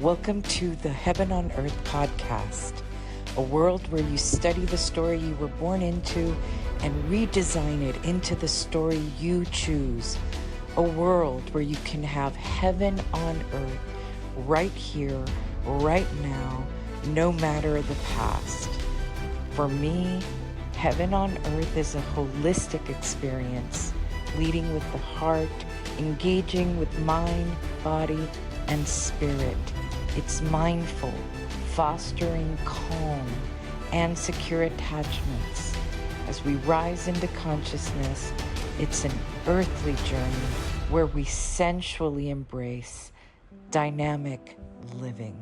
Welcome to the Heaven on Earth podcast, a world where you study the story you were born into and redesign it into the story you choose. A world where you can have heaven on earth right here, right now, no matter the past. For me, heaven on earth is a holistic experience, leading with the heart, engaging with mind, body, and spirit. It's mindful, fostering calm and secure attachments. As we rise into consciousness, it's an earthly journey where we sensually embrace dynamic living.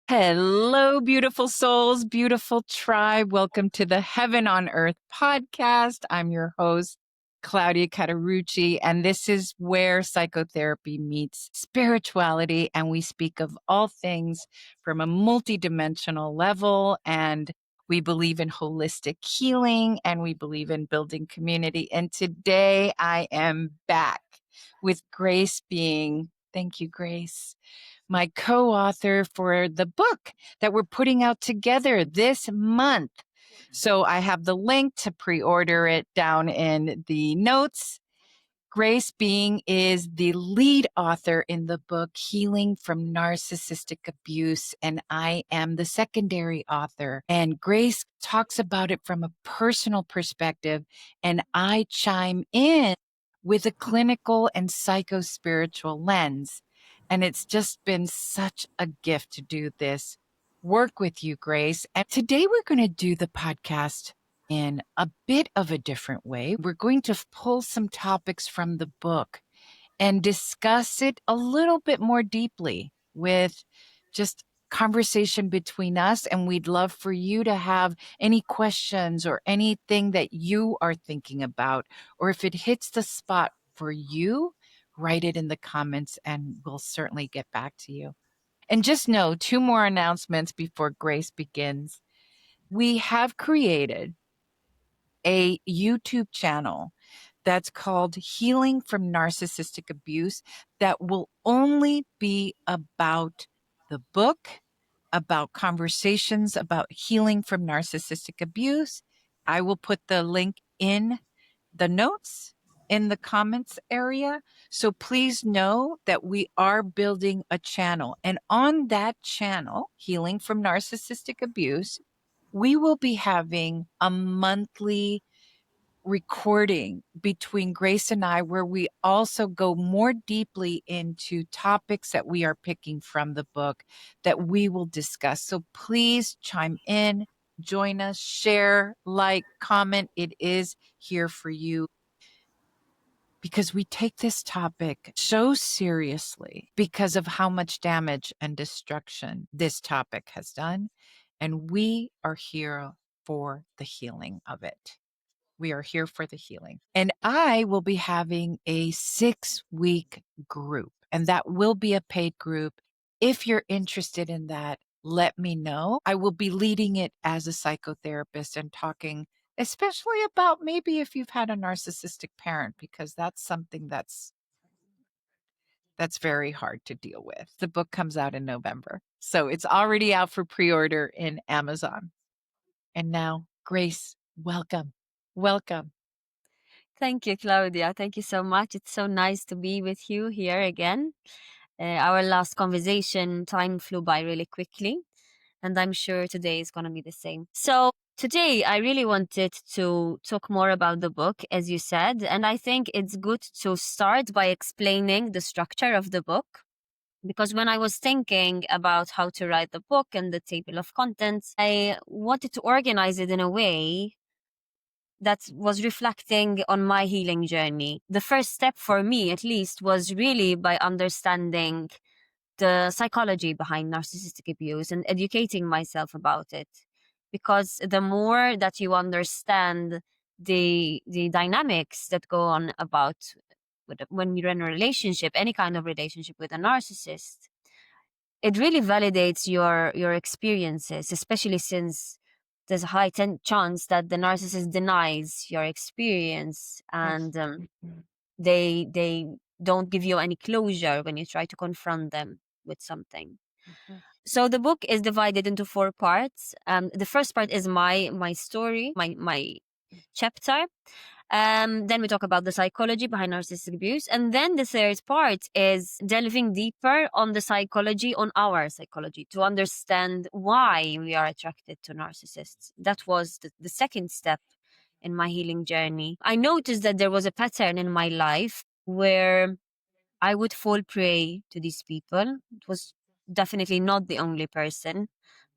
Hello, beautiful souls, beautiful tribe. Welcome to the Heaven on Earth podcast. I'm your host, Claudia Cauterucci, and this is where psychotherapy meets spirituality, and we speak of all things from a multidimensional level, and we believe in holistic healing, and we believe in building community. And today I am back with Grace being, thank you, Grace, my co-author for the book that we're putting out together this month. So I have the link to pre-order it down in the notes. Grace Being is the lead author in the book Healing from Narcissistic Abuse, and I am the secondary author. And Grace talks about it from a personal perspective, and I chime in with a clinical and psycho-spiritual lens. And it's just been such a gift to do this work with you, Grace. And today we're going to do the podcast in a bit of a different way. We're going to pull some topics from the book and discuss it a little bit more deeply with just conversation between us. And we'd love for you to have any questions or anything that you are thinking about, or if it hits the spot for you, write it in the comments and we'll certainly get back to you. And just know, 2 more announcements before Grace begins. We have created a YouTube channel that's called Healing from Narcissistic Abuse that will only be about the book, about conversations about healing from narcissistic abuse. I will put the link in the notes in the comments area. So please know that we are building a channel. And on that channel, Healing from Narcissistic Abuse, we will be having a monthly recording between Grace and I, where we also go more deeply into topics that we are picking from the book that we will discuss. So please chime in, join us, share, like, comment. It is here for you, because we take this topic so seriously because of how much damage and destruction this topic has done. And we are here for the healing of it. We are here for the healing. And I will be having a 6-week group, and that will be a paid group. If you're interested in that, let me know. I will be leading it as a psychotherapist and talking especially about maybe if you've had a narcissistic parent, because that's something that's very hard to deal with. The book comes out in November, so it's already out for pre-order in Amazon. And now, Grace, welcome. Welcome. Thank you, Claudia. Thank you so much. It's so nice to be with you here again. Our last conversation, time flew by really quickly, and I'm sure today is going to be the same. So today, I really wanted to talk more about the book, as you said, and I think it's good to start by explaining the structure of the book. Because when I was thinking about how to write the book and the table of contents, I wanted to organize it in a way that was reflecting on my healing journey. The first step for me, at least, was really by understanding the psychology behind narcissistic abuse and educating myself about it. Because the more that you understand the dynamics that go on about when you're in a relationship, any kind of relationship with a narcissist, it really validates your experiences, especially since there's a high chance that the narcissist denies your experience, and they don't give you any closure when you try to confront them. with something. So the book is divided into 4 parts. The first part is my story, my chapter. Then we talk about the psychology behind narcissistic abuse. And then the third part is delving deeper on the psychology, on our psychology, to understand why we are attracted to narcissists. That was the second step in my healing journey. I noticed that there was a pattern in my life where I would fall prey to these people. It was definitely not the only person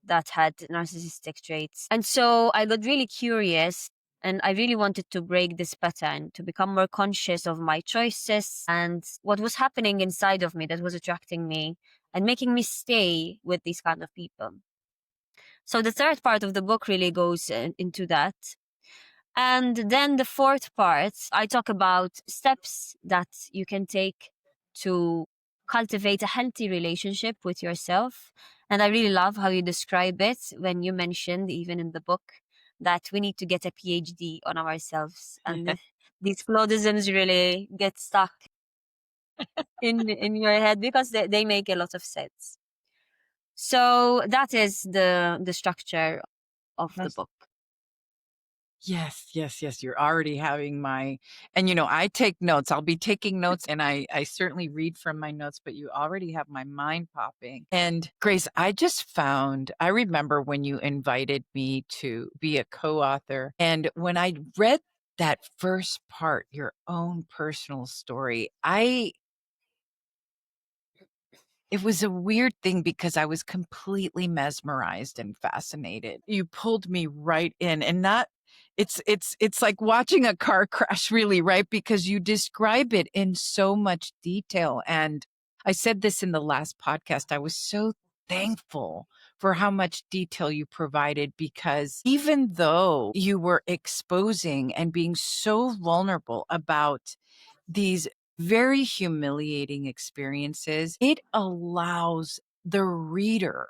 that had narcissistic traits. And so I got really curious and I really wanted to break this pattern, to become more conscious of my choices and what was happening inside of me that was attracting me and making me stay with these kind of people. So the third part of the book really goes into that. And then the fourth part, I talk about steps that you can take to cultivate a healthy relationship with yourself. And I really love how you describe it when you mentioned, even in the book, that we need to get a PhD on ourselves. And these Claudisms really get stuck in your head because they make a lot of sense. So that is the structure of the book. Yes, yes, yes. You're already having my, and I take notes. I'll be taking notes and I certainly read from my notes, but you already have my mind popping. And Grace, I remember when you invited me to be a co-author. And when I read that first part, your own personal story, it was a weird thing because I was completely mesmerized and fascinated. You pulled me right in, and not it's like watching a car crash, really, right? Because you describe it in so much detail. And I said this in the last podcast. I was so thankful for how much detail you provided, because even though you were exposing and being so vulnerable about these very humiliating experiences, it allows the reader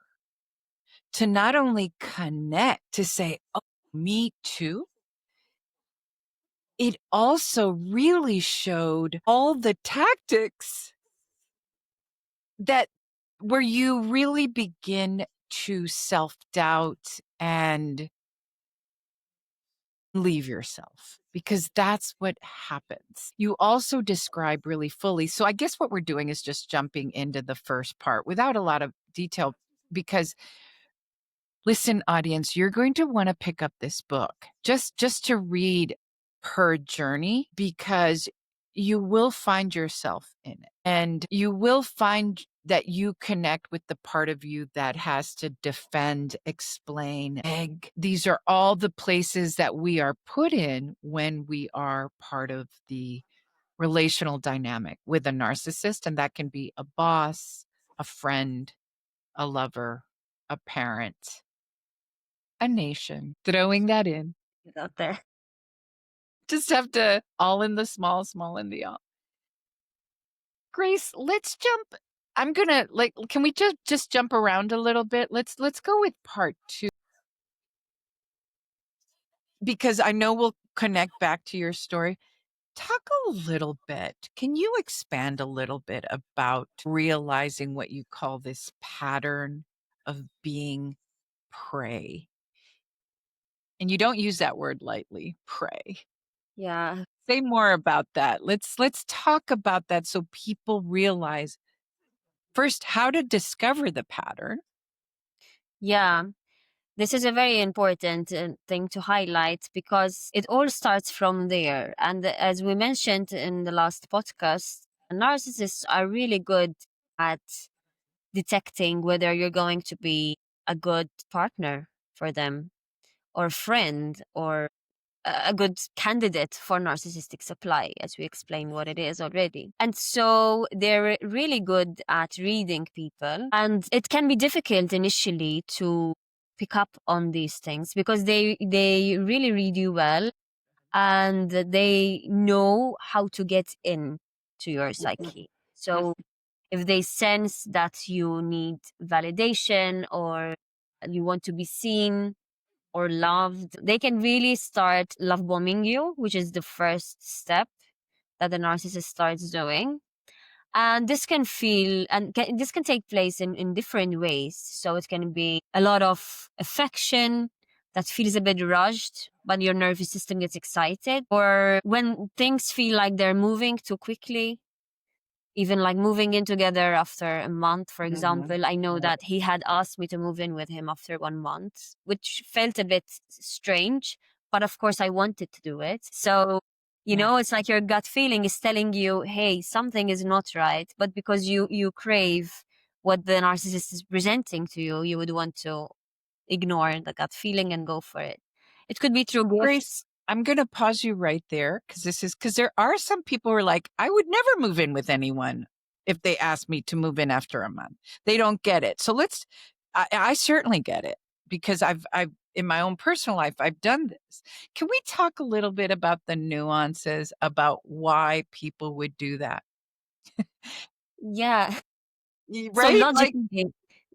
to not only connect, to say, oh, me too. It also really showed all the tactics that where you really begin to self-doubt and leave yourself, because that's what happens. You also describe really fully. So I guess what we're doing is just jumping into the first part without a lot of detail, because listen, audience, you're going to want to pick up this book just to read her journey, because you will find yourself in it, and you will find that you connect with the part of you that has to defend, explain, beg. These are all the places that we are put in when we are part of the relational dynamic with a narcissist. And that can be a boss, a friend, a lover, a parent, a nation. Throwing that in. Out there. Just have to, all in the small, small in the all. Grace, let's jump. I'm gonna, can we just jump around a little bit? Let's go with part 2, because I know we'll connect back to your story. Talk a little bit. Can you expand a little bit about realizing what you call this pattern of being prey? And you don't use that word lightly, prey. Yeah. Say more about that. Let's talk about that so people realize first how to discover the pattern. Yeah. This is a very important thing to highlight because it all starts from there. And as we mentioned in the last podcast, narcissists are really good at detecting whether you're going to be a good partner for them, or friend, or a good candidate for narcissistic supply, as we explained what it is already. And so they're really good at reading people. And it can be difficult initially to pick up on these things because they really read you well, and they know how to get in to your psyche. So if they sense that you need validation or you want to be seen or loved, they can really start love bombing you, which is the first step that the narcissist starts doing. And this can feel, this can take place in different ways. So it can be a lot of affection that feels a bit rushed, but your nervous system gets excited. Or when things feel like they're moving too quickly, even like moving in together after a month, for example. I know that he had asked me to move in with him after 1 month, which felt a bit strange, but of course I wanted to do it. So, you know, it's like your gut feeling is telling you, hey, something is not right. But because you crave what the narcissist is presenting to you, you would want to ignore the gut feeling and go for it. It could be through gifts. Grace, I'm going to pause you right there because there are some people who are like, I would never move in with anyone if they asked me to move in after a month. They don't get it. So I certainly get it because I've, in my own personal life, I've done this. Can we talk a little bit about the nuances about why people would do that? Yeah. So Right? Like, yeah.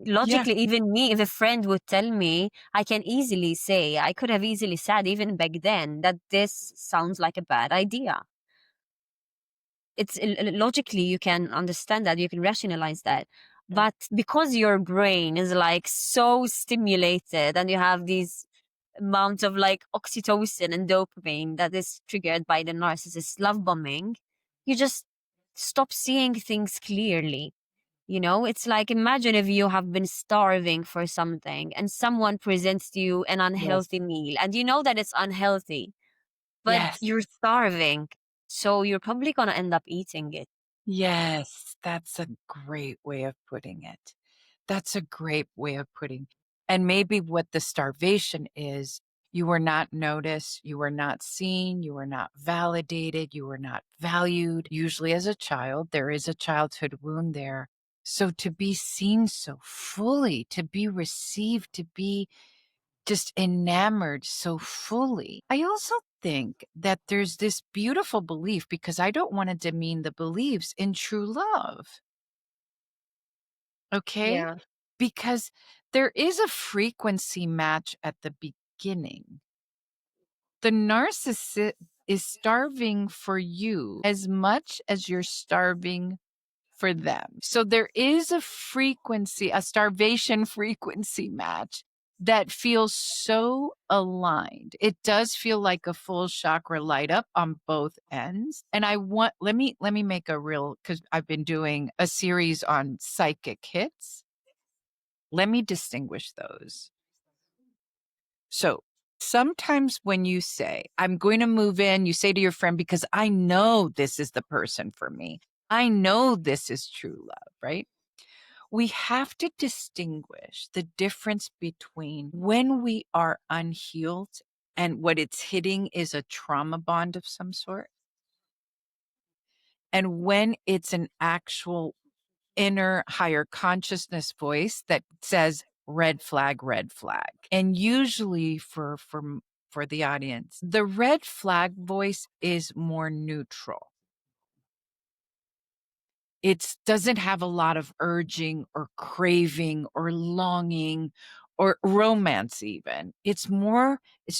logically, even me, if a friend would tell me, I can easily say, I could have easily said even back then that this sounds like a bad idea. It's logically, you can understand that, you can rationalize that. But because your brain is like so stimulated and you have these amounts of like oxytocin and dopamine that is triggered by the narcissist love bombing, you just stop seeing things clearly. You know, it's like, imagine if you have been starving for something and someone presents to you an Yes. unhealthy meal and you know that it's unhealthy, but Yes. you're starving. So you're probably going to end up eating it. Yes. That's a great way of putting it. That's a great way of putting. And maybe what the starvation is, you were not noticed, you were not seen, you were not validated, you were not valued. Usually as a child, there is a childhood wound there. So to be seen so fully, to be received, to be just enamored so fully. I also think that there's this beautiful belief, because I don't want to demean the beliefs in true love. Okay? Yeah. Because there is a frequency match at the beginning. The narcissist is starving for you as much as you're starving for them. So there is a frequency, a starvation frequency match that feels so aligned. It does feel like a full chakra light up on both ends. And let me make a real, because I've been doing a series on psychic hits. Let me distinguish those. So sometimes when you say, I'm going to move in, you say to your friend, because I know this is the person for me. I know this is true love, right? We have to distinguish the difference between when we are unhealed and what it's hitting is a trauma bond of some sort, and when it's an actual inner higher consciousness voice that says red flag, red flag. And usually for the audience, the red flag voice is more neutral. It doesn't have a lot of urging or craving or longing or romance even. It's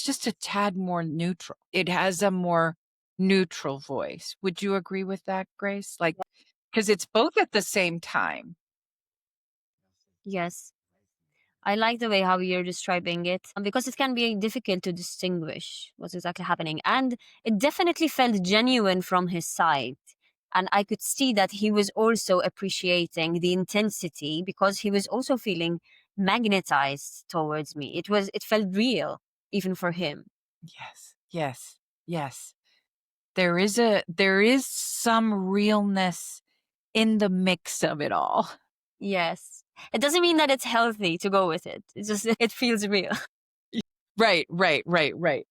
just a tad more neutral. It has a more neutral voice. Would you agree with that, Grace? Like, because it's both at the same time. Yes. I like the way how you're describing it, because it can be difficult to distinguish what's exactly happening. And it definitely felt genuine from his side. And I could see that he was also appreciating the intensity because he was also feeling magnetized towards me. It felt real, even for him. Yes, yes, yes. There is some realness in the mix of it all. Yes. It doesn't mean that it's healthy to go with it. It's just, it feels real. Right, right, right, right.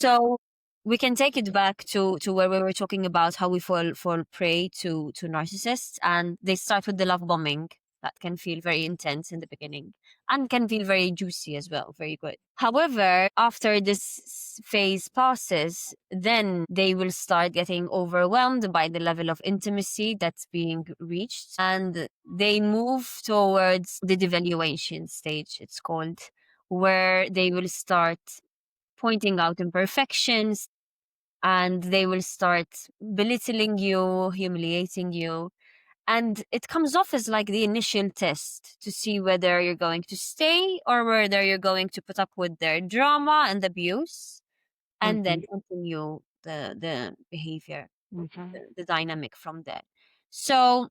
So we can take it back to where we were talking about how we fall prey to narcissists, and they start with the love bombing that can feel very intense in the beginning and can feel very juicy as well, very good. However, after this phase passes, then they will start getting overwhelmed by the level of intimacy that's being reached, and they move towards the devaluation stage, it's called, where they will start pointing out imperfections, and they will start belittling you, humiliating you. And it comes off as like the initial test to see whether you're going to stay or whether you're going to put up with their drama and abuse and then continue the behavior, the dynamic from there. So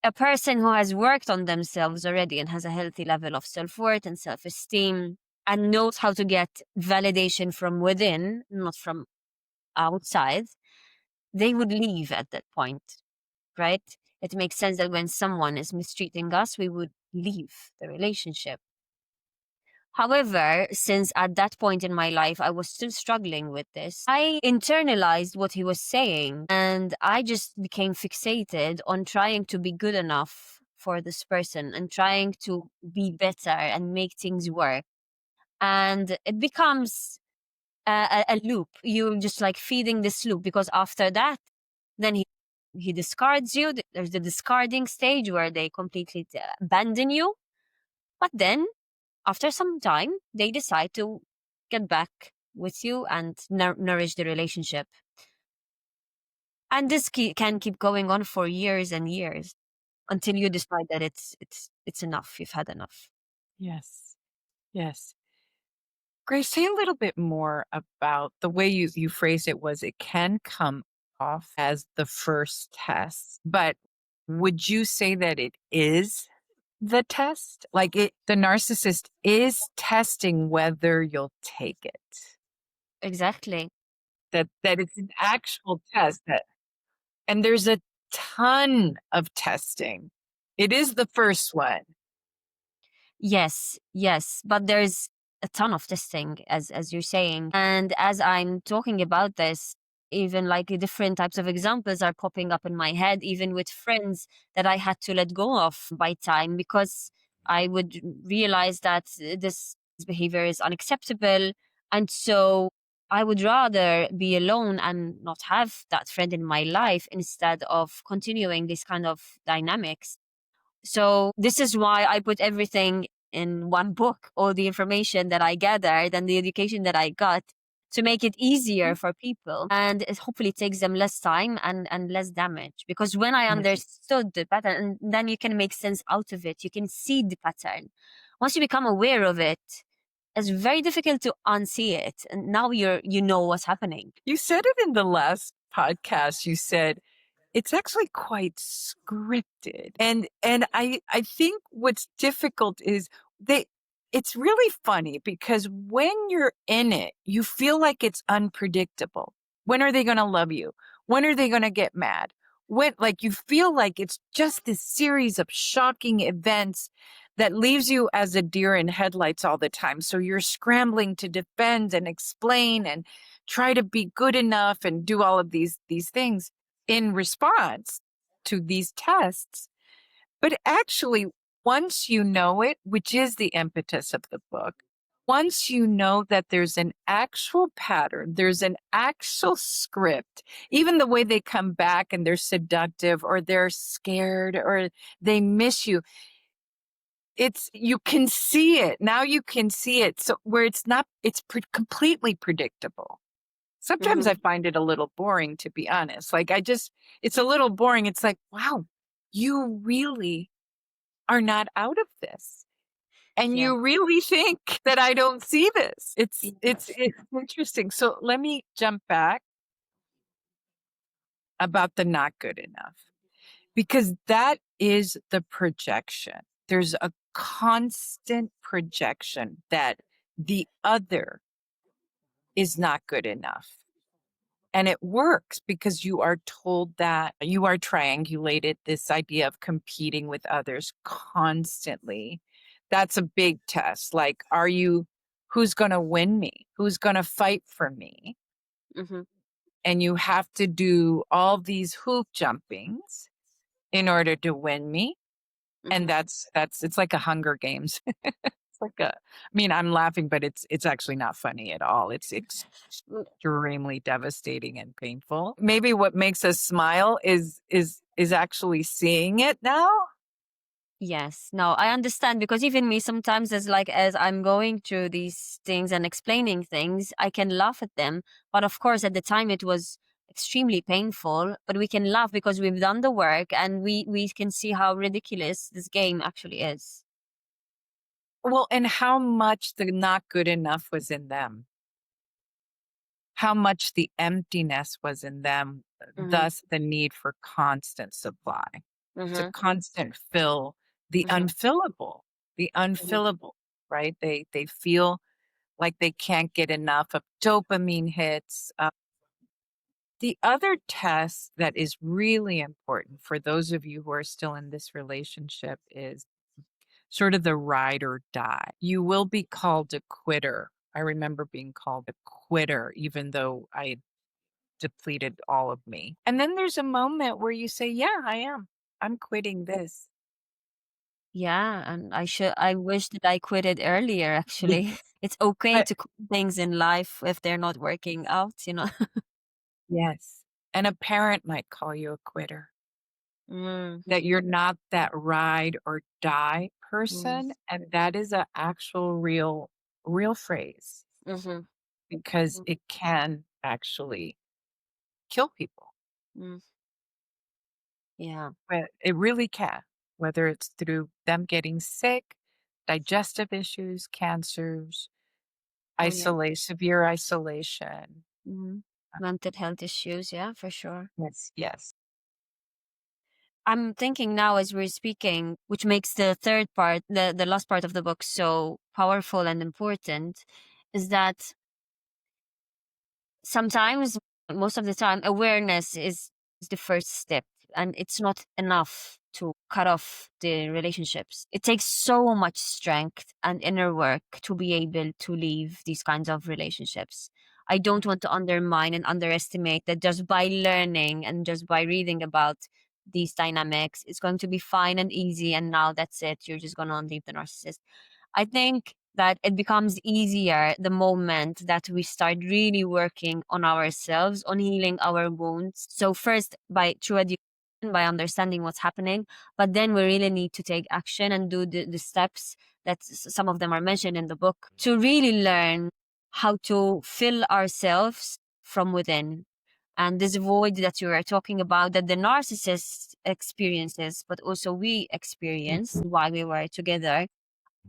a person who has worked on themselves already and has a healthy level of self-worth and self-esteem and knows how to get validation from within, not from outside, they would leave at that point, right? It makes sense that when someone is mistreating us, we would leave the relationship. However, since at that point in my life, I was still struggling with this, I internalized what he was saying and I just became fixated on trying to be good enough for this person and trying to be better and make things work. And it becomes a loop. You're just like feeding this loop because after that, then he discards you. There's the discarding stage where they completely abandon you. But then after some time, they decide to get back with you and nourish the relationship. And this can keep going on for years and years until you decide that it's enough. You've had enough. Yes. Yes. Grace, say a little bit more about the way you phrased it. Was it can come off as the first test, but would you say that it is the test? Like the narcissist is testing whether you'll take it. Exactly. That it's an actual test and there's a ton of testing. It is the first one. Yes, but there's a ton of testing, as you're saying, and as I'm talking about this, even like different types of examples are popping up in my head, even with friends that I had to let go of by time because I would realize that this behavior is unacceptable, and so I would rather be alone and not have that friend in my life instead of continuing this kind of dynamics. So this is why I put everything in one book, all the information that I gathered and the education that I got to make it easier for people. And it hopefully takes them less time and less damage. Because when I understood the pattern, and then you can make sense out of it. You can see the pattern. Once you become aware of it, it's very difficult to unsee it. And now you know what's happening. You said it in the last podcast. You said it's actually quite scripted. And I think what's difficult is it's really funny because when you're in it, you feel like it's unpredictable. When are they going to love you? When are they going to get mad? When, like, you feel like it's just this series of shocking events that leaves you as a deer in headlights all the time. So you're scrambling to defend and explain and try to be good enough and do all of these things in response to these tests. But actually, once you know it, which is the impetus of the book, once you know that there's an actual pattern, there's an actual script, even the way they come back and they're seductive or they're scared or they miss you, you can see it. Now you can see it. So where it's completely predictable. Sometimes I find it a little boring, to be honest. Like it's a little boring. It's like, wow, you really are not out of this. And you really think that I don't see this. It's interesting. So let me jump back about the not good enough, because that is the projection. There's a constant projection that the other is not good enough. And it works because you are told that you are triangulated, this idea of competing with others constantly. That's a big test. Like, who's going to win me? Who's going to fight for me? And you have to do all these hoop jumpings in order to win me. And it's like a Hunger Games. I'm laughing, but it's actually not funny at all. It's extremely devastating and painful. Maybe what makes us smile is actually seeing it now. Yes, no, I understand, because even me sometimes as I'm going through these things and explaining things, I can laugh at them. But of course, at the time it was extremely painful, but we can laugh because we've done the work, and we can see how ridiculous this game actually is. Well, and how much the not good enough was in them, how much the emptiness was in them, Mm-hmm. thus the need for constant supply, to Mm-hmm. constant fill the Mm-hmm. unfillable, the unfillable, right? They feel like they can't get enough of dopamine hits. The other test that is really important for those of you who are still in this relationship is sort of the ride or die. You will be called a quitter. I remember being called a quitter, even though I had depleted all of me. And then there's a moment where you say, yeah, I am. I'm quitting this. Yeah, and I wish that I quit it earlier, actually. It's okay But to quit things in life if they're not working out. yes. And a parent might call you a quitter, Mm, that you're not that ride or die mm, person. And that is a actual real phrase mhm, because mm, it can actually kill people. mm. Yeah. But it really can, whether it's through them getting sick, digestive issues, cancers, Oh, yeah. severe isolation. Mhm. Mental health issues, yeah, for sure. Yes, yes. I'm thinking now as we're speaking, which makes the third part, the last part of the book so powerful and important, is that sometimes, most of the time, awareness is the first step, and it's not enough to cut off the relationships. It takes so much strength and inner work to be able to leave these kinds of relationships. I don't want to undermine and underestimate that just by learning and just by reading about these dynamics, it's going to be fine and easy, and now that's it. You're just going to leave the narcissist. I think that it becomes easier the moment that we start really working on ourselves, on healing our wounds. So first by through education, by understanding what's happening, but then we really need to take action and do the steps that some of them are mentioned in the book to really learn how to fill ourselves from within. And this void that you are talking about, that the narcissist experiences, but also we experienced while we were together,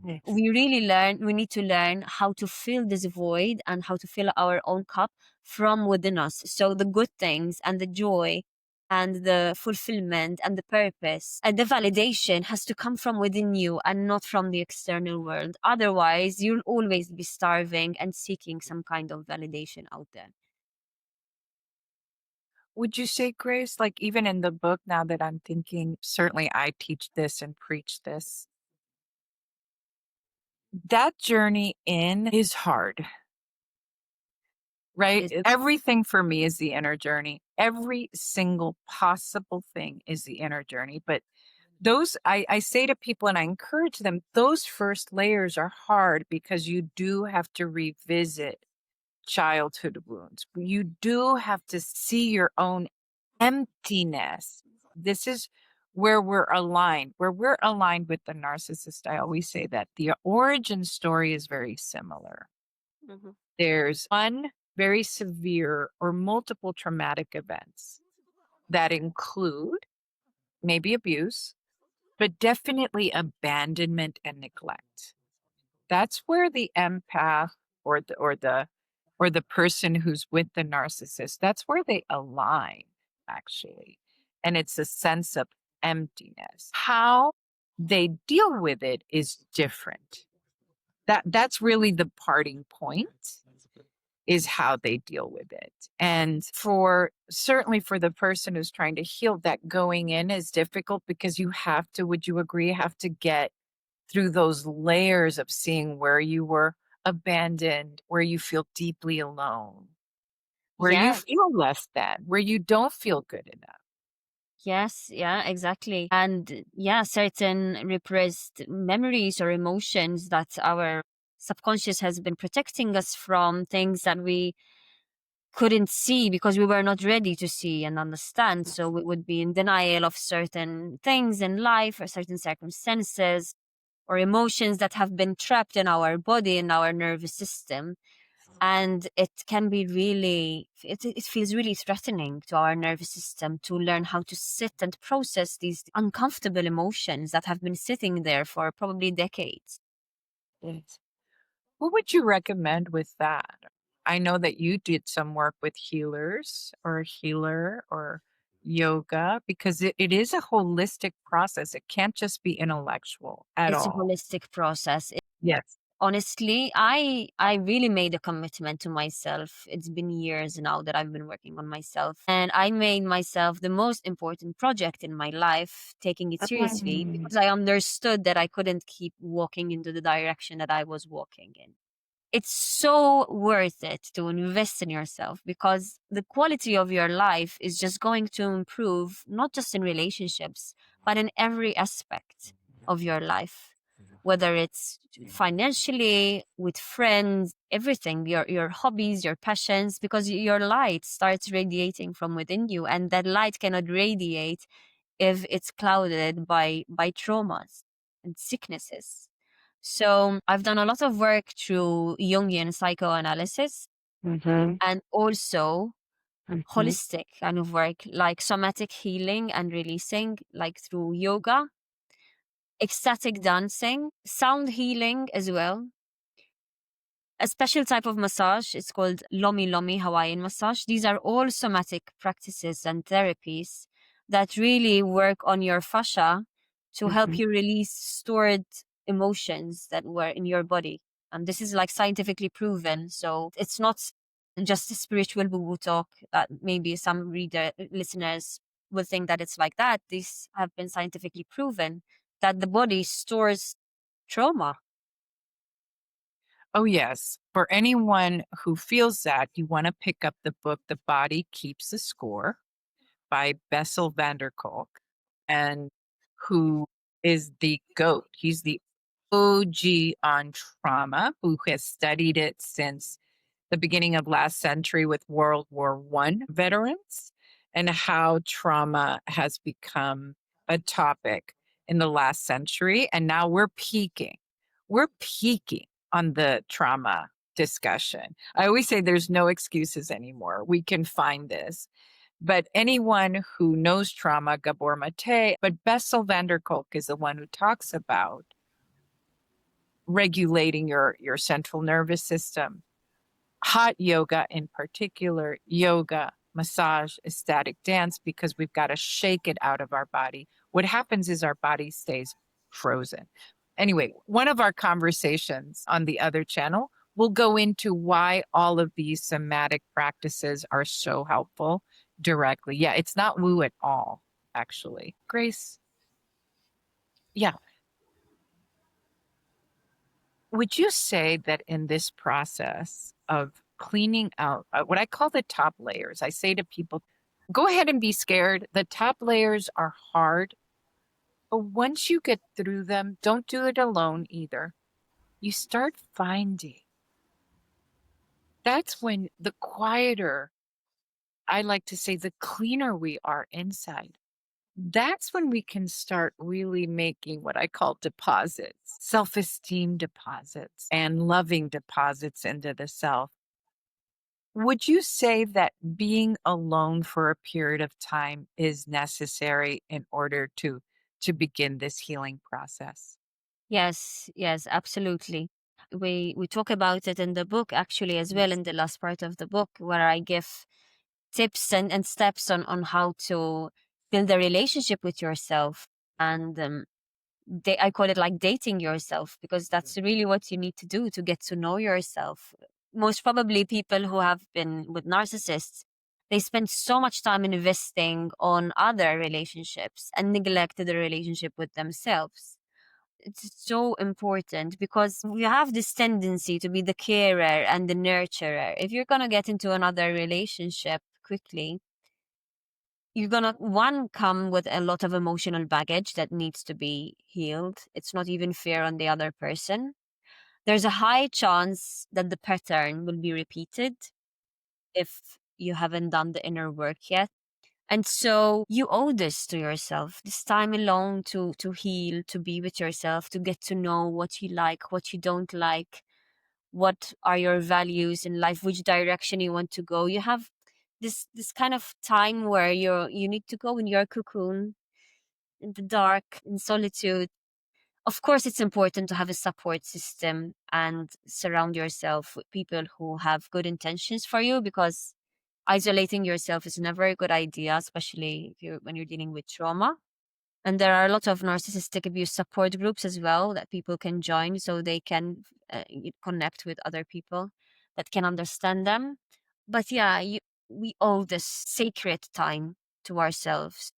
Yes. we need to learn how to fill this void and how to fill our own cup from within us. So the good things and the joy and the fulfillment and the purpose and the validation has to come from within you and not from the external world. Otherwise, you'll always be starving and seeking some kind of validation out there. Would you say, Grace, like even in the book, now that I'm thinking, certainly I teach this and preach this, that journey in is hard, right? Is Everything for me is the inner journey. Every single possible thing is the inner journey. But I say to people and I encourage them, those first layers are hard because you do have to revisit childhood wounds. You do have to see your own emptiness. This is where we're aligned. Where we're aligned with the narcissist, I always say that the origin story is very similar. Mhm. There's one very severe or multiple traumatic events that include maybe abuse, but definitely abandonment and neglect. That's where the empath or the person who's with the narcissist, that's where they align actually. And it's a sense of emptiness. How they deal with it is different. That's really the parting point, is how they deal with it. And for certainly for the person who's trying to heal, that going in is difficult because you have to, would you agree, have to get through those layers of seeing where you were abandoned, where you feel deeply alone, where you Yeah. feel less than, where you don't feel good enough. Yes, yeah, exactly. And yeah, certain repressed memories or emotions that our subconscious has been protecting us from, things that we couldn't see because we were not ready to see and understand. So we would be in denial of certain things in life or certain circumstances or emotions that have been trapped in our body, in our nervous system. And it can be really, it feels really threatening to our nervous system to learn how to sit and process these uncomfortable emotions that have been sitting there for probably decades. Yes. What would you recommend with that? I know that you did some work with healers or a healer or yoga because it is a holistic process. It can't just be intellectual at It's a all. holistic process. Yes. Honestly, I really made a commitment to myself. It's been years now that I've been working on myself, and I made myself the most important project in my life, taking it seriously Mm. because I understood that I couldn't keep walking into the direction that I was walking in. It's so worth it to invest in yourself because the quality of your life is just going to improve, not just in relationships, but in every aspect of your life, whether it's financially, with friends, everything, your hobbies, your passions, because your light starts radiating from within you, and that light cannot radiate if it's clouded by traumas and sicknesses. So I've done a lot of work through Jungian psychoanalysis Mhm. and also Mhm. holistic kind of work like somatic healing and releasing, like through yoga, ecstatic dancing, sound healing as well, a special type of massage. It's called Lomi Lomi Hawaiian massage. These are all somatic practices and therapies that really work on your fascia to help Mhm. you release stored emotions that were in your body. And this is like scientifically proven. So it's not just a spiritual boo boo talk that maybe some listeners will think that it's like that. These have been scientifically proven that the body stores trauma. Oh, yes. For anyone who feels that, you want to pick up the book, The Body Keeps the Score by Bessel van der Kolk, and who is the GOAT. He's the OG on trauma, who has studied it since the beginning of last century with World War I veterans and how trauma has become a topic in the last century. And now we're peaking. We're peaking on the trauma discussion. I always say there's no excuses anymore. We can find this. But anyone who knows trauma, Gabor Mate, but Bessel van der Kolk is the one who talks about regulating your central nervous system, hot yoga in particular, yoga, massage, ecstatic dance, because we've got to shake it out of our body. What happens is our body stays frozen. Anyway, one of our conversations on the other channel will go into why all of these somatic practices are so helpful directly. Yeah, it's not woo at all, actually. Grace, yeah. Would you say that in this process of cleaning out what I call the top layers, I say to people, go ahead and be scared. The top layers are hard, but once you get through them, don't do it alone either. You start finding that's when the quieter, I like to say, the cleaner we are inside. That's when we can start really making what I call deposits, self esteem deposits, and loving deposits into the self. Would you say that being alone for a period of time is necessary in order to begin this healing process? Yes, yes, absolutely. We talk about it in the book actually as well Yes. in the last part of the book where I give tips and steps on how to build a relationship with yourself. And I call it like dating yourself because that's really what you need to do to get to know yourself. Most probably people who have been with narcissists, they spend so much time investing on other relationships and neglect the relationship with themselves. It's so important because we have this tendency to be the carer and the nurturer. If you're going to get into another relationship quickly, you're going to, one, come with a lot of emotional baggage that needs to be healed. It's not even fair on the other person. There's a high chance that the pattern will be repeated if you haven't done the inner work yet. And so you owe this to yourself, this time alone to heal, to be with yourself, to get to know what you like, what you don't like, what are your values in life, which direction you want to go. You have this kind of time where you need to go in your cocoon, in the dark, in solitude. Of course, it's important to have a support system and surround yourself with people who have good intentions for you, because isolating yourself is never a good idea, especially when you're dealing with trauma. And there are a lot of narcissistic abuse support groups as well that people can join, so they can connect with other people that can understand them. But yeah, we owe this sacred time to ourselves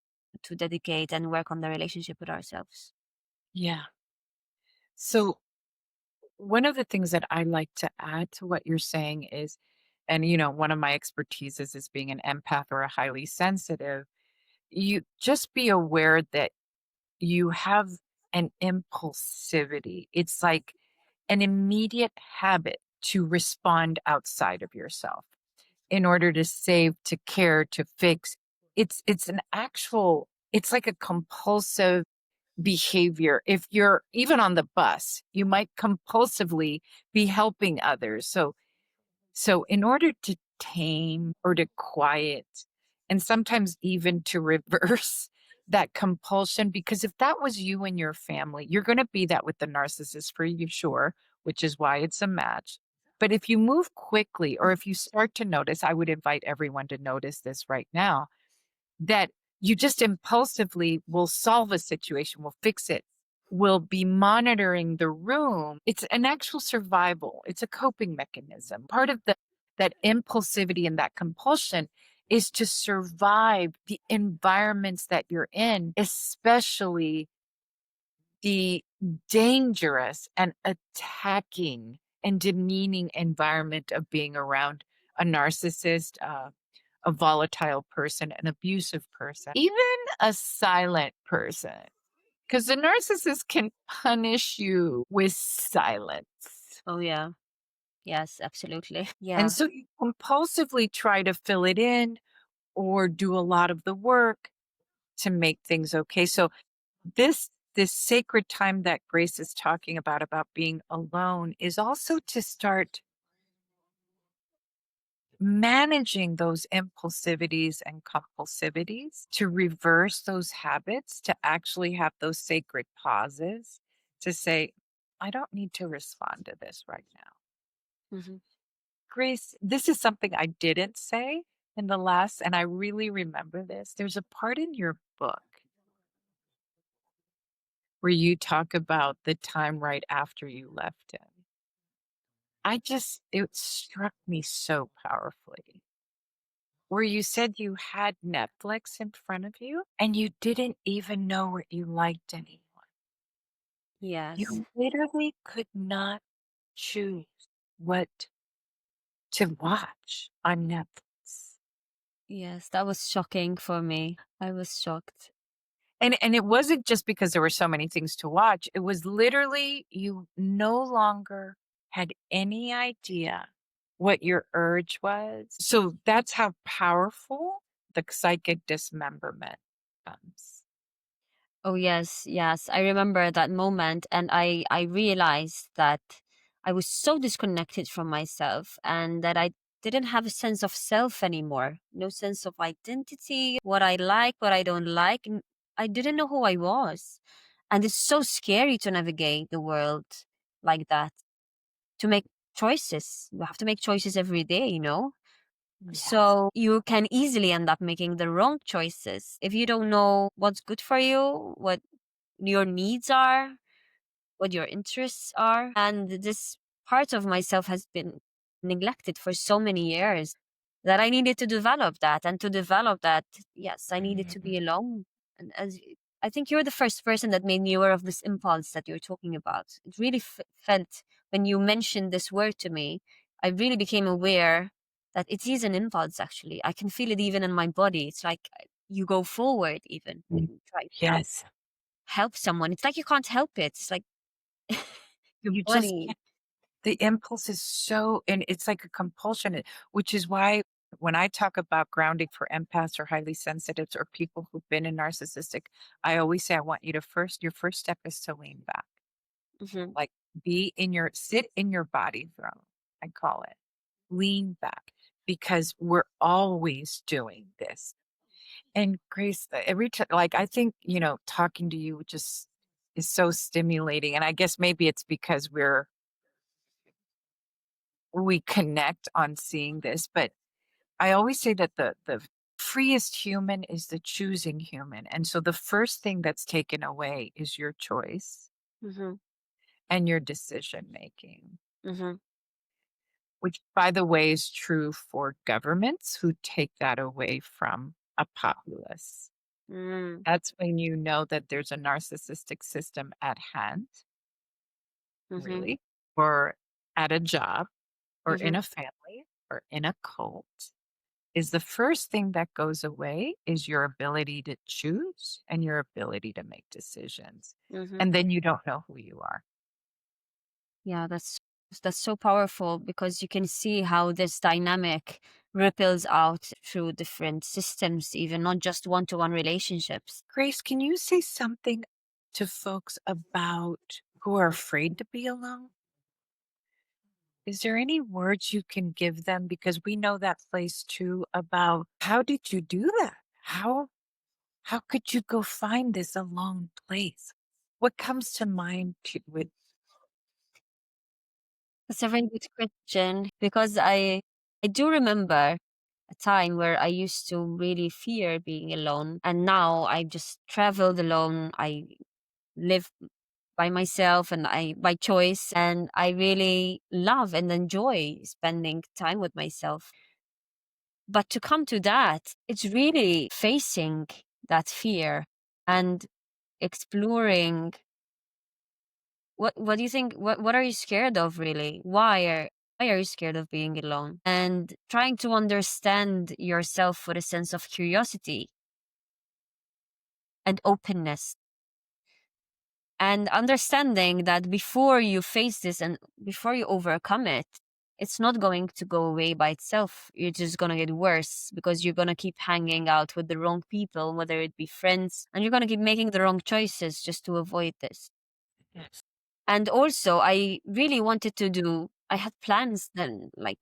to dedicate and work on the relationship with ourselves. Yeah. So one of the things that I like to add to what you're saying is, and one of my expertises is being an empath or a highly sensitive. You just be aware that you have an impulsivity. It's like an immediate habit to respond outside of yourself in order to save, to care, to fix. It's like a compulsive behavior. If you're even on the bus, you might compulsively be helping others. So in order to tame or to quiet and sometimes even to reverse that compulsion, because if that was you and your family, you're going to be that with the narcissist for you, sure, which is why it's a match. But if you move quickly or if you start to notice, I would invite everyone to notice this right now, that you just impulsively will solve a situation, will fix it, will be monitoring the room. It's an actual survival. It's a coping mechanism. Part of that impulsivity and that compulsion is to survive the environments that you're in, especially the dangerous and attacking and demeaning environment of being around a narcissist, a volatile person, an abusive person, even a silent person. Because the narcissist can punish you with silence. Oh yeah. Yes, absolutely. And Yeah. so you compulsively try to fill it in or do a lot of the work to make things okay. So this sacred time that Grace is talking about being alone is also to start managing those impulsivities and compulsivities, to reverse those habits, to actually have those sacred pauses to say, I don't need to respond to this right now. Hmm. Grace, this is something I didn't say in the last, and I really remember this. There's a part in your book where you talk about the time right after you left him. It struck me so powerfully, where you said you had Netflix in front of you and you didn't even know what you liked anymore. Yes. You literally could not choose what to watch on Netflix. Yes, that was shocking for me. I was shocked. And it wasn't just because there were so many things to watch. It was literally you no longer had any idea what your urge was. So that's how powerful the psychic dismemberment comes. Oh yes, yes. I remember that moment, and I realized that I was so disconnected from myself and that I didn't have a sense of self anymore. No sense of identity, what I like, what I don't like. I didn't know who I was. And it's so scary to navigate the world like that, to make choices. You have to make choices every day, you know? Yes. So you can easily end up making the wrong choices if you don't know what's good for you, what your needs are, what your interests are. And this part of myself has been neglected for so many years that I needed to develop that. And to develop that, yes, I needed to be alone. And I think you're the first person that made me aware of this impulse that you're talking about. It really felt when you mentioned this word to me, I really became aware that it is an impulse, actually. I can feel it even in my body. It's like you go forward even when Mm. you try to Yes. help someone. It's like you can't help it. It's like your You just body. can't. The impulse is so, and it's like a compulsion, which is why when I talk about grounding for empaths or highly sensitives or people who've been in narcissistic, I always say, I want you to your first step is to lean back, Mhm. like sit in your body throne I call it. Lean back, because we're always doing this. And Grace, every time, like, I think, talking to you just is so stimulating. And I guess maybe it's because we connect on seeing this, but I always say that the freest human is the choosing human. And so the first thing that's taken away is your choice Mm-hmm. and your decision making, Mm-hmm. which, by the way, is true for governments who take that away from a populace. Mm-hmm. That's when you know that there's a narcissistic system at hand, Mm-hmm. really, or at a job, or Mm-hmm. in a family, or in a cult. Is the first thing that goes away is your ability to choose and your ability to make decisions. Mm-hmm. And then you don't know who you are. Yeah, that's so powerful, because you can see how this dynamic ripples out through different systems, even not just one-to-one relationships. Grace, can you say something to folks about who are afraid to be alone? Is there any words you can give them? Because we know that place too, about how did you do that? How could you go find this alone place? What comes to mind with That's a very good question, because I do remember a time where I used to really fear being alone, and now I just traveled alone. I live by myself, and I by choice, and I really love and enjoy spending time with myself. But to come to that, it's really facing that fear and exploring what do you think, what are you scared of, really? Why are you scared of being alone? And trying to understand yourself with a sense of curiosity and openness, and understanding that before you face this and before you overcome it, it's not going to go away by itself. You're just going to get worse, because you're going to keep hanging out with the wrong people, whether it be friends, and you're going to keep making the wrong choices just to avoid this. Yes. And also, I really wanted to do, I had plans then, like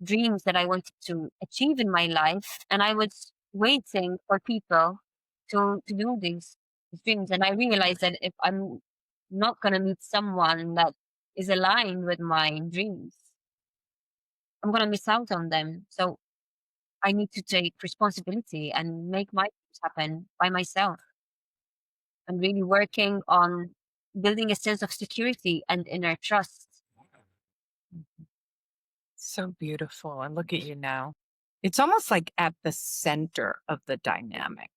dreams that I wanted to achieve in my life. And I was waiting for people to do these dreams. And I realized that if I'm not going to meet someone that is aligned with my dreams, I'm going to miss out on them. So I need to take responsibility and make my dreams happen by myself. And really working on building a sense of security and inner trust. So beautiful. And look at you now. It's almost like at the center of the dynamic.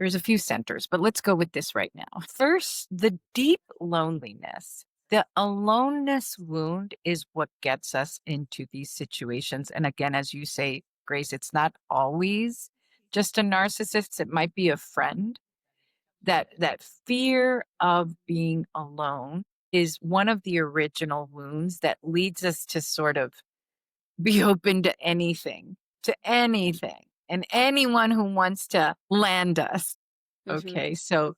There's a few centers, but let's go with this right now. First, the deep loneliness. The aloneness wound is what gets us into these situations. And again, as you say, Grace, it's not always just a narcissist. It might be a friend. That fear of being alone is one of the original wounds that leads us to sort of be open to anything, and anyone who wants to land us. Mm-hmm. Okay, so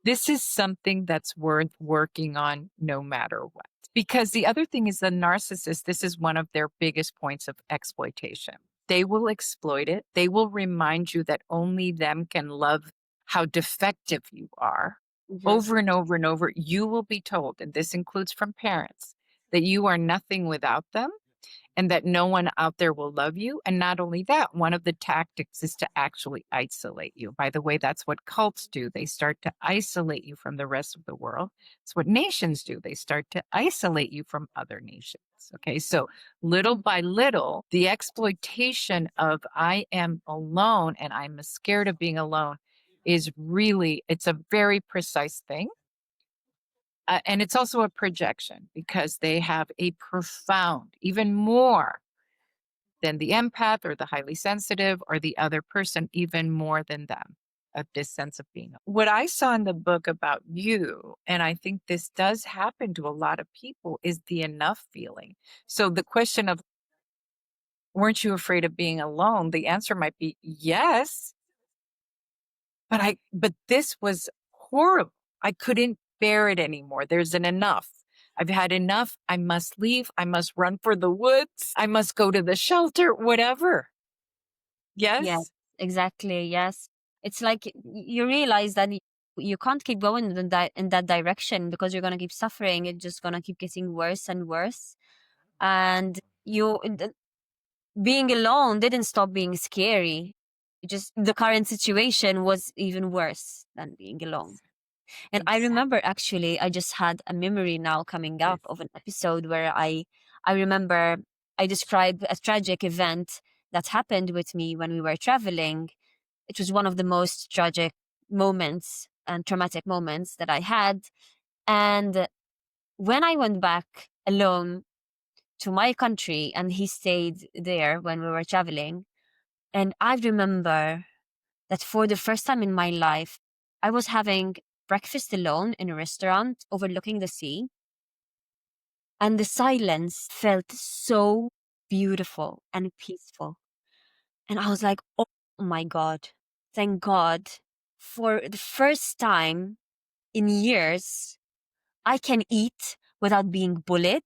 this is something that's worth working on no matter what. Because the other thing is, the narcissist, this is one of their biggest points of exploitation. They will exploit it. They will remind you that only them can love how defective you are. Mm-hmm. Over and over and over, you will be told, and this includes from parents, that you are nothing without them, and that no one out there will love you. And not only that, one of the tactics is to actually isolate you. By the way, that's what cults do. They start to isolate you from the rest of the world. It's what nations do. They start to isolate you from other nations. Okay, so little by little, the exploitation of I am alone and I'm scared of being alone is really, it's a very precise thing. And it's also a projection, because they have a profound, even more than the empath or the highly sensitive or the other person, even more than them, of this sense of being. What I saw in the book about you, and I think this does happen to a lot of people, is the enough feeling. So the question of, weren't you afraid of being alone? The answer might be yes, but this was horrible. I couldn't bear it anymore. There's an enough. I've had enough. I must leave. I must run for the woods. I must go to the shelter, whatever. Yeah, Yes? exactly. Yes. It's like you realize that you can't keep going in that direction because you're going to keep suffering. It's just going to keep getting worse and worse. And being alone didn't stop being scary. Just the current situation was even worse than being alone. And I Exactly. remember actually, I just had a memory now coming up of an episode where I remember I described a tragic event that happened with me when we were traveling. It was one of the most tragic moments and traumatic moments that I had. And when I went back alone to my country and he stayed there when we were traveling, and I remember that for the first time in my life, I was having breakfast alone in a restaurant overlooking the sea, and the silence felt so beautiful and peaceful. And I was like, oh my God, thank God. For the first time in years, I can eat without being bullied,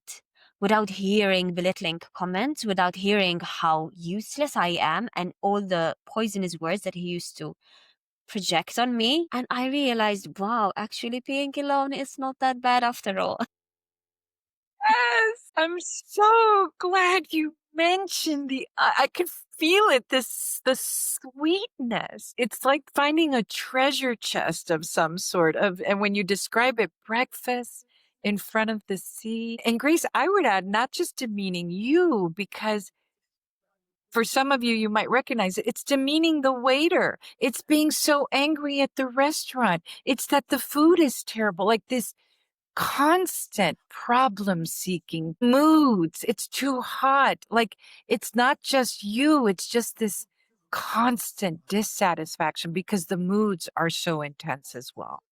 without hearing belittling comments, without hearing how useless I am and all the poisonous words that he used to project on me. And I realized, wow, actually being alone is not that bad after all. Yes, I'm so glad you mentioned I could feel it, the sweetness. It's like finding a treasure chest of some sort of, and when you describe it, breakfast in front of the sea. And Grace, I would add, not just demeaning you, because for some of you, you might recognize it. It's demeaning the waiter. It's being so angry at the restaurant. It's that the food is terrible. Like this constant problem seeking moods. It's too hot. Like it's not just you, it's just this constant dissatisfaction because the moods are so intense as well.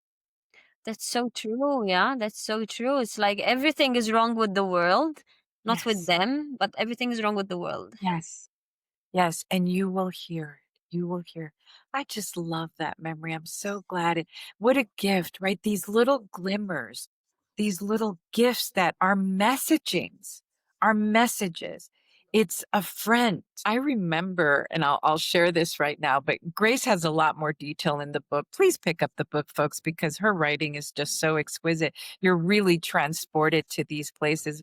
That's so true. Yeah, that's so true. It's like everything is wrong with the world, not with Yes. them, but everything is wrong with the world. Yes. Yes, and you will hear it. You will hear. I just love that memory. I'm so glad it what a gift, right? These little glimmers, these little gifts that are messagings, are messages. It's a friend. I remember, and I'll share this right now, but Grace has a lot more detail in the book. Please pick up the book, folks, because her writing is just so exquisite. You're really transported to these places.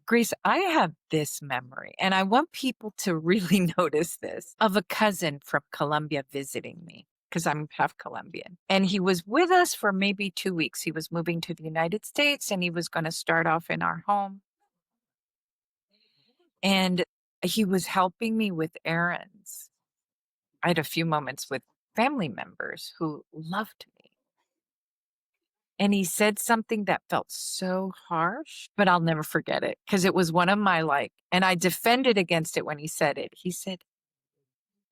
Grace, I have this memory, and I want people to really notice this, of a cousin from Colombia visiting me because I'm half Colombian. And he was with us for maybe 2 weeks. He was moving to the United States and he was going to start off in our home. And he was helping me with errands. I had a few moments with family members who loved me. And he said something that felt so harsh, but I'll never forget it because it was one of my and I defended against it when he said it. He said,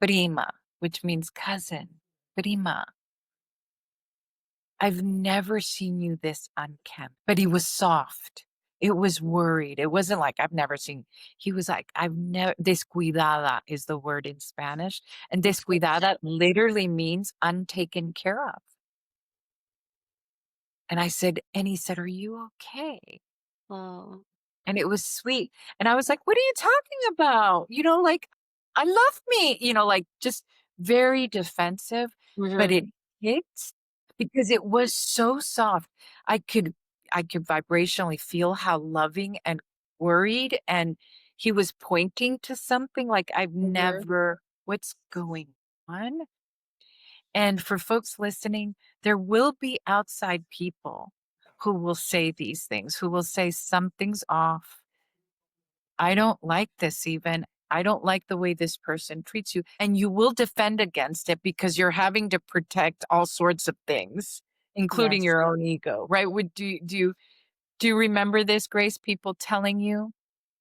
prima, which means cousin. Prima, I've never seen you this unkempt. But he was soft. It was worried. It wasn't like I've never seen. He was like, I've never, descuidada is the word in Spanish. And Okay. descuidada literally means untaken care of. And I said, and he said, are you okay? Oh. And it was sweet. And I was like, "What are you talking about?" Like, "I love me," like just very defensive, but Hmm. it hit because it was so soft. I could I could vibrationally feel how loving and worried, and he was pointing to something like I've Hmm. never what's going on? And for folks listening, there will be outside people who will say these things, who will say something's off. I don't like this even. I don't like the way this person treats you. And you will defend against it because you're having to protect all sorts of things, including Yes. your own ego, right? Do you remember this, Grace? People telling you?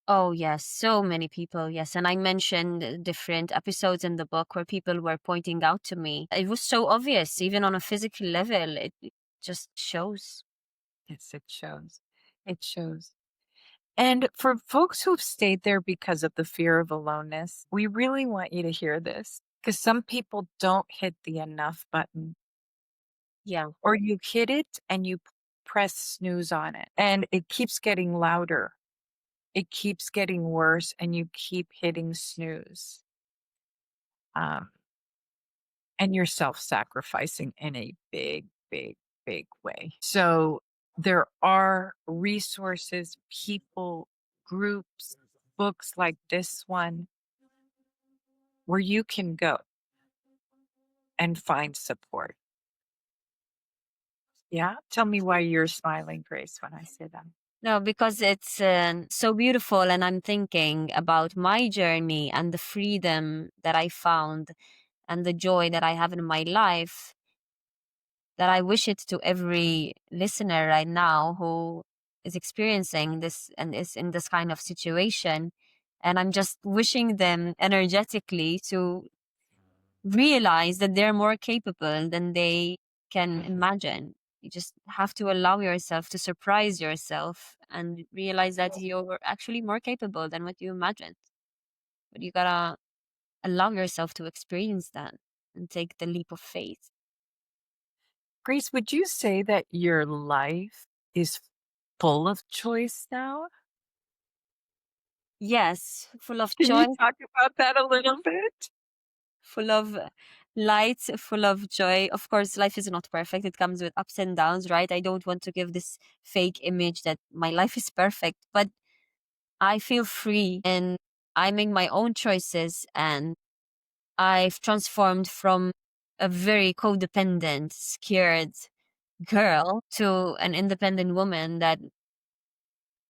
Oh, yes. So many people. Yes. And I mentioned different episodes in the book where people were pointing out to me. It was so obvious, even on a physical level. It just shows. Yes, it shows. It shows. And for folks who've stayed there because of the fear of aloneness, we really want you to hear this because some people don't hit the enough button Yeah. or you hit it and you press snooze on it and it keeps getting louder. It keeps getting worse and you keep hitting snooze. Um, and you're self-sacrificing in a big, big, big way. So there are resources, people, groups, books like this one where you can go and find support. Yeah? Tell me why you're smiling, Grace, when I say that. No, because it's so beautiful, and I'm thinking about my journey and the freedom that I found and the joy that I have in my life, that I wish it to every listener right now who is experiencing this and is in this kind of situation. And I'm just wishing them energetically to realize that they're more capable than they can imagine. You just have to allow yourself to surprise yourself and realize that you're actually more capable than what you imagined. But you gotta allow yourself to experience that and take the leap of faith. Grace, would you say that your life is full of choice now? Yes, full of Can you choice, talk about that a little bit? full of light, full of joy. Of course, life is not perfect. It comes with ups and downs, right? I don't want to give this fake image that my life is perfect, but I feel free and I make my own choices, and I've transformed from a very codependent, scared girl to an independent woman that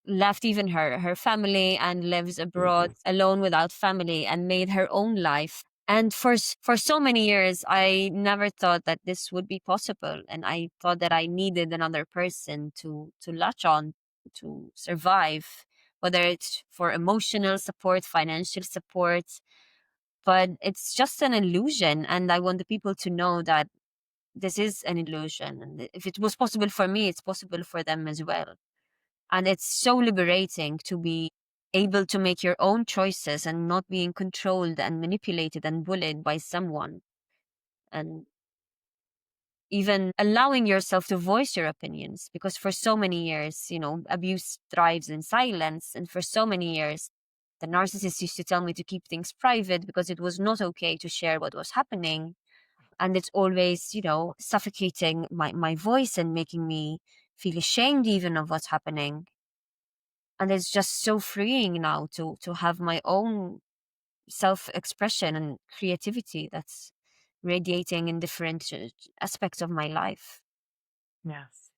left even her family and lives abroad alone without family and made her own life. And for so many years I never thought that this would be possible, and I thought that I needed another person to latch on to survive, whether it's for emotional support, financial support. But it's just an illusion, and I want the people to know that this is an illusion, and if it was possible for me, it's possible for them as well. And it's so liberating to be able to make your own choices and not being controlled and manipulated and bullied by someone. And even allowing yourself to voice your opinions. Because for so many years, abuse thrives in silence. And for so many years, the narcissist used to tell me to keep things private because it was not okay to share what was happening. And it's always, suffocating my voice and making me feel ashamed even of what's happening. And it's just so freeing now to have my own self-expression and creativity that's radiating in different aspects of my life. Yes.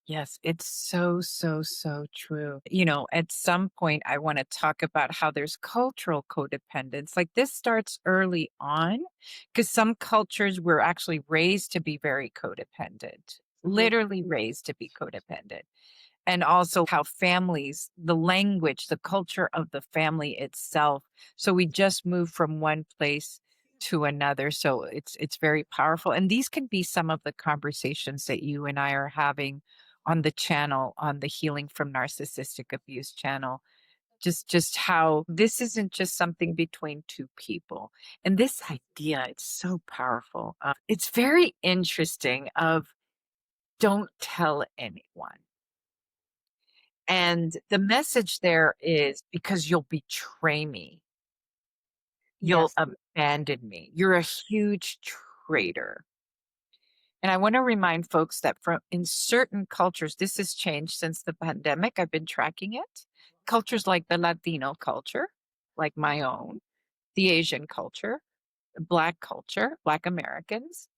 Yes, it's so, so, so true. At some point, I want to talk about how there's cultural codependence. Like this starts early on because some cultures were actually raised to be very codependent, Hmm. literally raised to be codependent. And also how families, the language, the culture of the family itself. So we just move from one place to another. So it's very powerful. And these can be some of the conversations that you and I are having on the channel, on the Healing from Narcissistic Abuse channel. Just how this isn't just something between two people. And this idea, it's so powerful. It's very interesting of don't tell anyone. And the message there is because you'll betray me, you'll Yes. abandon me. You're a huge traitor. And I want to remind folks that from in certain cultures, this has changed since the pandemic. I've been tracking it. Cultures like the Latino culture, like my own, the Asian culture, Black culture, Black Americans,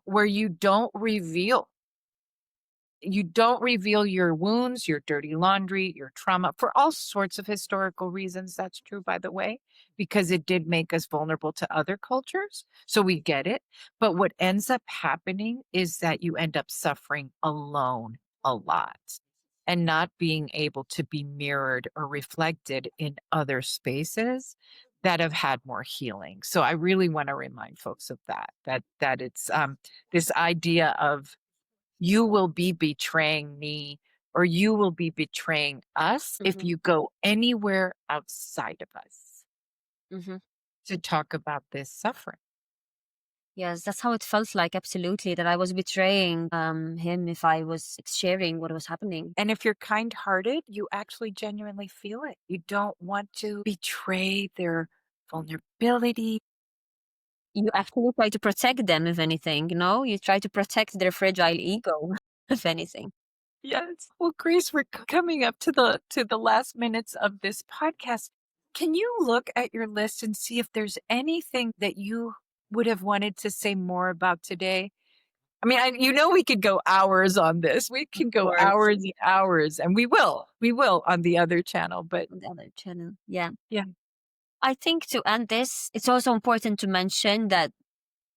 where you don't reveal your wounds, your dirty laundry, your trauma for all sorts of historical reasons. That's true, by the way, because it did make us vulnerable to other cultures. So we get it. But what ends up happening is that you end up suffering alone a lot and not being able to be mirrored or reflected in other spaces that have had more healing. So I really want to remind folks of that it's this idea of you will be betraying me or you will be betraying us if Hmm. you go anywhere outside of us Hmm. to talk about this suffering. Yes, that's how it felt like, absolutely, that I was betraying him if I was sharing what was happening. And if you're kind-hearted, you actually genuinely feel it. You don't want to betray their vulnerability. You actually try to protect them, if anything, you know? You try to protect their fragile ego, if anything. Yes. Well, Grace, we're coming up to the last minutes of this podcast. Can you look at your list and see if there's anything that you would have wanted to say more about today? I mean, we could go hours on this. We Of can go course, hours and hours, and we will. We will on the other channel, but on the other channel. Yeah. yeah. I think to end this, it's also important to mention that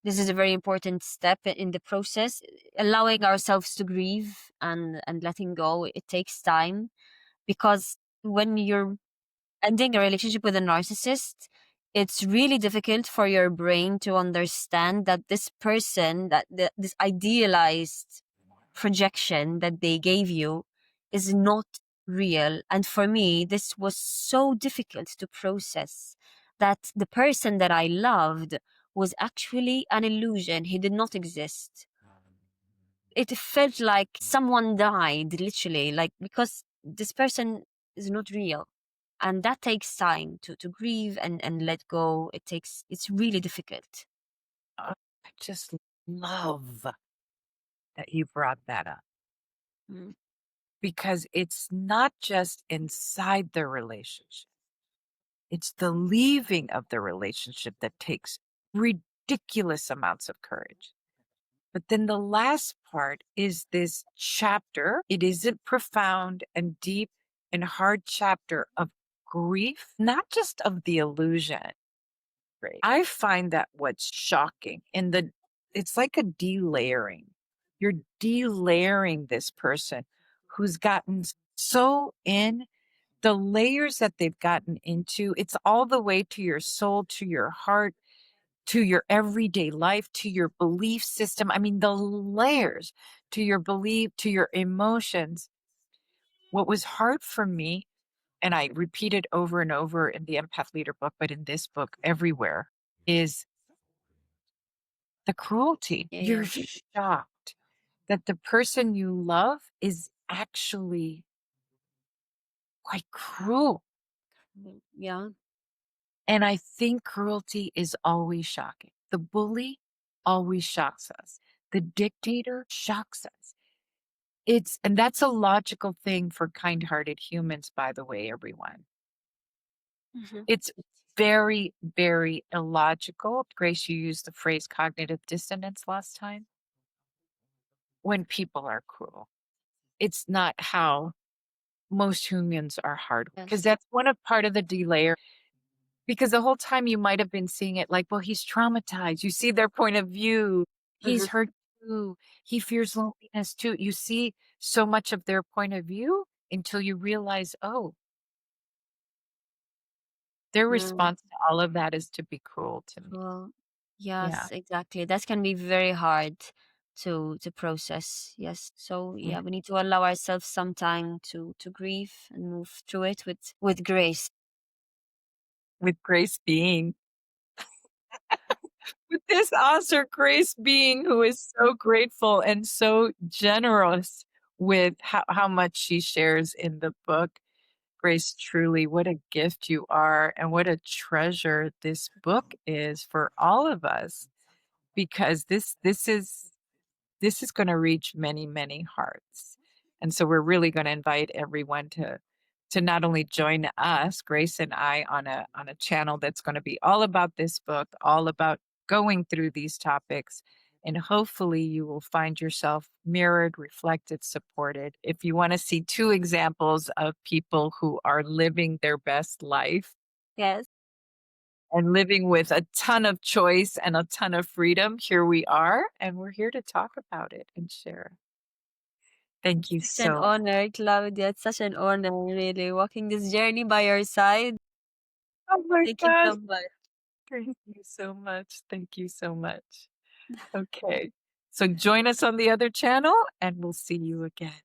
this is a very important step in the process. Allowing ourselves to grieve and letting go, it takes time, because when you're ending a relationship with a narcissist, it's really difficult for your brain to understand that this person, this idealized projection that they gave you, is not real. And for me, this was so difficult to process, that the person that I loved was actually an illusion. He did not exist. It felt like someone died, literally, like, because this person is not real. And that takes time to grieve and let go. It's really difficult. I just love that you brought that up Mm. because it's not just inside the relationship. It's the leaving of the relationship that takes ridiculous amounts of courage. But then the last part is this chapter. It isn't profound and deep and hard chapter of grief, not just of the illusion. Right. I find that what's shocking it's like a delayering. You're delayering this person who's gotten so in the layers that they've gotten into. It's all the way to your soul, to your heart, to your everyday life, to your belief system. I mean, the layers to your belief, to your emotions. What was hard for me, and I repeat it over and over in the Empath Leader book, but in this book everywhere, is the cruelty. Yeah, You're yeah. shocked that the person you love is actually quite cruel. Yeah. And I think cruelty is always shocking. The bully always shocks us. The dictator shocks us. And that's a logical thing for kind-hearted humans, by the way, everyone. Mhm. It's very, very illogical. Grace, you used the phrase cognitive dissonance last time. When people are cruel, it's not how most humans are hard, because Yes. that's one of part of the delayer. Because the whole time you might have been seeing it like, well, he's traumatized. You see their point of view. He's Mhm. hurt too. He fears loneliness too. You see so much of their point of view until you realize, oh, their Mm. response to all of that is to be cruel to me. Well, Yeah. yes, exactly. That can be very hard to process. Yes. So Yeah. yeah, we need to allow ourselves some time to grieve and move through it with grace. With Grace being, with this author, Grace being, who is so grateful and so generous with how much she shares in the book. Grace, truly, what a gift you are, and what a treasure this book is for all of us, because this is gonna reach many, many hearts. And so we're really gonna invite everyone to not only join us, Grace and I, on a channel that's gonna be all about this book, all about going through these topics, and hopefully you will find yourself mirrored, reflected, supported. If you wanna see 2 examples of people who are living their best life Yes. and living with a ton of choice and a ton of freedom, here we are, and we're here to talk about it and share. Thank you Such an so honor, Claudia. It's such an honor, really, walking this journey by your side. Oh my Thank you gosh, so much. thank you so much. Thank you so much. Okay. So join us on the other channel, and we'll see you again.